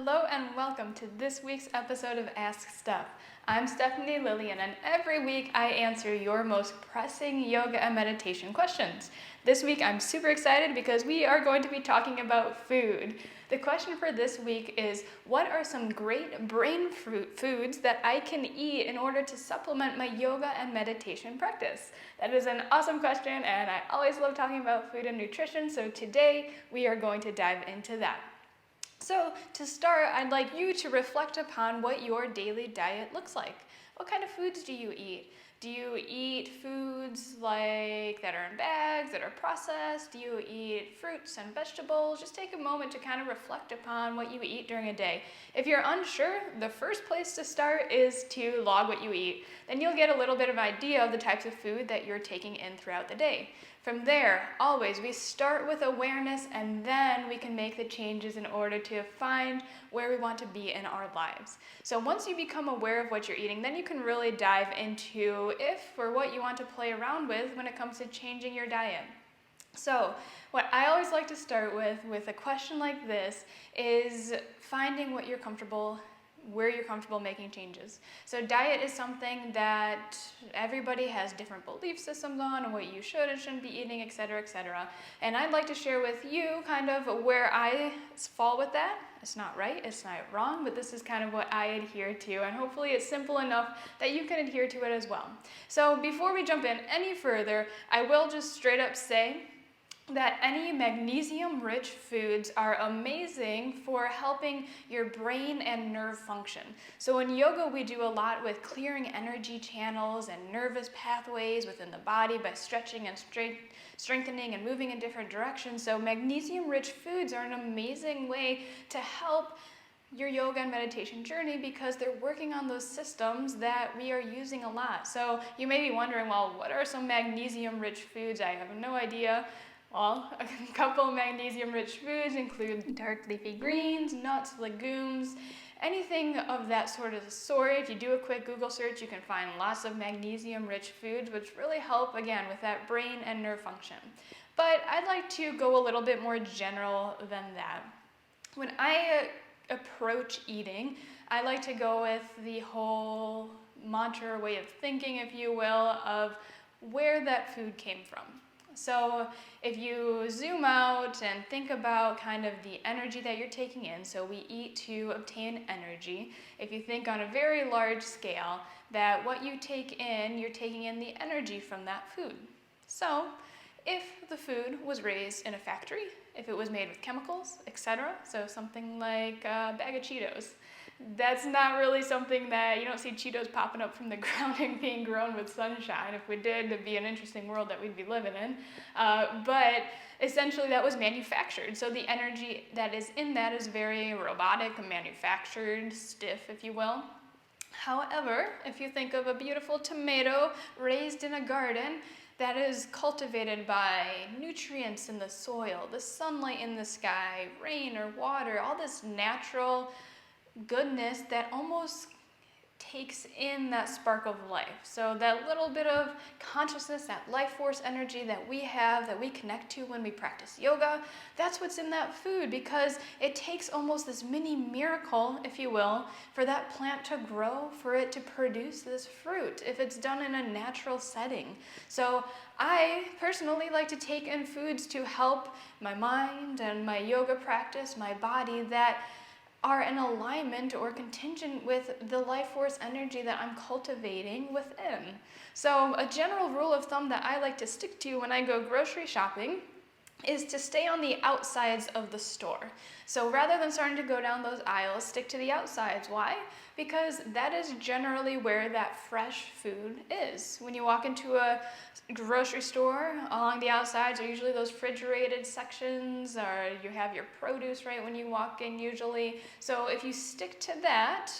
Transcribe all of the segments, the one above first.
Hello and welcome to this week's episode of Ask Steph. I'm Stephanie Lillian, and every week I answer your most pressing yoga and meditation questions. This week I'm super excited because we are going to be talking about food. The question for this week is, what are some great brain foods that I can eat in order to supplement my yoga and meditation practice? That is an awesome question, and I always love talking about food and nutrition, so today we are going to dive into that. So to start, I'd like you to reflect upon what your daily diet looks like. What kind of foods do you eat? Do you eat foods that are in bags, that are processed? Do you eat fruits and vegetables? Just take a moment to kind of reflect upon what you eat during a day. If you're unsure, the first place to start is to log what you eat. Then you'll get a little bit of idea of the types of food that you're taking in throughout the day. From there, always, we start with awareness and then we can make the changes in order to find where we want to be in our lives. So once you become aware of what you're eating, then you can really dive into if or what you want to play around with when it comes to changing your diet. So what I always like to start with a question like this is finding where you're comfortable making changes. So diet is something that everybody has different belief systems on and what you should and shouldn't be eating, etc., etc. And I'd like to share with you kind of where I fall with that. It's not right, it's not wrong, but this is kind of what I adhere to, and hopefully it's simple enough that you can adhere to it as well. So before we jump in any further, I will just straight up say that any magnesium-rich foods are amazing for helping your brain and nerve function. So in yoga, we do a lot with clearing energy channels and nervous pathways within the body by stretching and strengthening and moving in different directions. So magnesium-rich foods are an amazing way to help your yoga and meditation journey because they're working on those systems that we are using a lot. So you may be wondering, well, what are some magnesium-rich foods? I have no idea. Well, a couple of magnesium-rich foods include dark leafy greens, nuts, legumes, anything of that sort. If you do a quick Google search, you can find lots of magnesium-rich foods, which really help, again, with that brain and nerve function. But I'd like to go a little bit more general than that. When I approach eating, I like to go with the whole mantra way of thinking, if you will, of where that food came from. So if you zoom out and think about kind of the energy that you're taking in, so we eat to obtain energy. If you think on a very large scale that what you take in, you're taking in the energy from that food. So if the food was raised in a factory, if it was made with chemicals, etc., so something like a bag of Cheetos, that's not really something that you don't see Cheetos popping up from the ground and being grown with sunshine. If we did, it'd be an interesting world that we'd be living in. But essentially that was manufactured. So the energy that is in that is very robotic, manufactured, stiff, if you will. However, if you think of a beautiful tomato raised in a garden, that is cultivated by nutrients in the soil, the sunlight in the sky, rain or water, all this natural goodness that almost takes in that spark of life. So that little bit of consciousness, that life force energy that we have, that we connect to when we practice yoga, that's what's in that food, because it takes almost this mini miracle, if you will, for that plant to grow, for it to produce this fruit, if it's done in a natural setting. So I personally like to take in foods to help my mind and my yoga practice, my body, that are in alignment or contingent with the life force energy that I'm cultivating within. So a general rule of thumb that I like to stick to when I go grocery shopping is to stay on the outsides of the store. So rather than starting to go down those aisles, stick to the outsides. Why? Because that is generally where that fresh food is. When you walk into a grocery store, along the outsides are usually those refrigerated sections, or you have your produce right when you walk in usually. So if you stick to that,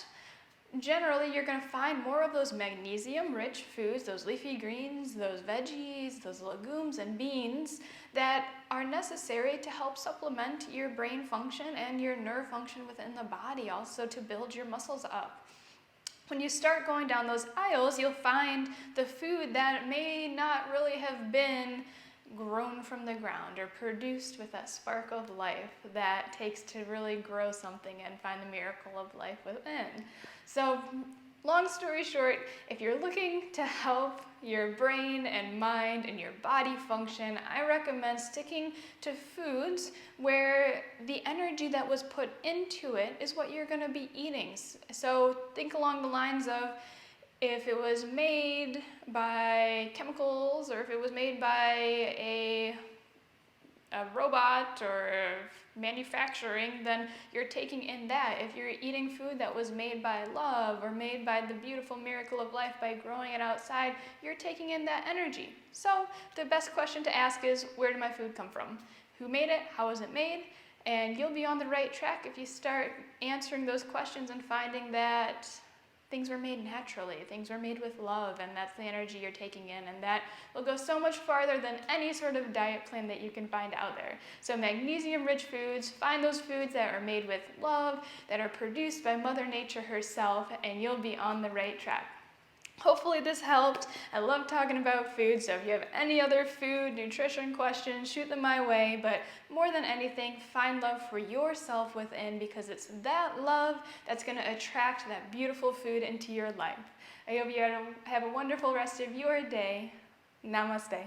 generally you're going to find more of those magnesium-rich foods, those leafy greens, those veggies, those legumes and beans that are necessary to help supplement your brain function and your nerve function within the body, also to build your muscles up. When you start going down those aisles, you'll find the food that may not really have been grown from the ground or produced with that spark of life that takes to really grow something and find the miracle of life within. So, long story short, if you're looking to help your brain and mind and your body function, I recommend sticking to foods where the energy that was put into it is what you're going to be eating. So think along the lines of, if it was made by chemicals or if it was made by a robot or manufacturing, then you're taking in that. If you're eating food that was made by love or made by the beautiful miracle of life by growing it outside, you're taking in that energy. So the best question to ask is, where did my food come from? Who made it? How was it made? And you'll be on the right track if you start answering those questions and finding that things were made naturally, things were made with love, and that's the energy you're taking in, and that will go so much farther than any sort of diet plan that you can find out there. So magnesium-rich foods, find those foods that are made with love, that are produced by Mother Nature herself, and you'll be on the right track. Hopefully this helped. I love talking about food, so if you have any other food, nutrition questions, shoot them my way. But more than anything, find love for yourself within, because it's that love that's going to attract that beautiful food into your life. I hope you have a wonderful rest of your day. Namaste.